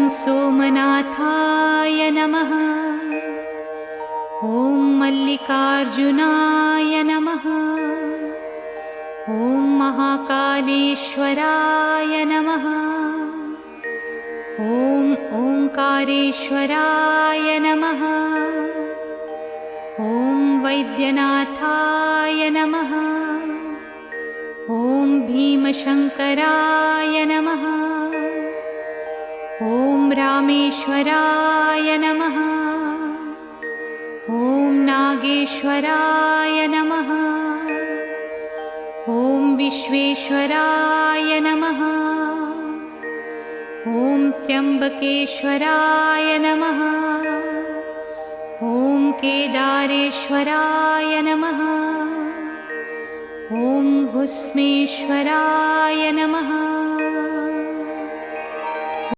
सोमनाथाय नमः। ॐ मल्लिकार्जुनाय नमः। ॐ महाकालेश्वराय नमः। ॐ ओंकारेश्वराय नमः। ॐ वैद्यनाथाय नमः। ॐ भीमशंकराय नमः। ॐ रामेश्वराय नमः। ॐ नागेश्वराय नमः। ॐ विश्वेश्वराय नमः। ॐ त्र्यंबकेश्वराय नमः। ॐ केदारेश्वराय नमः। ॐ भुस्मेश्वराय नमः।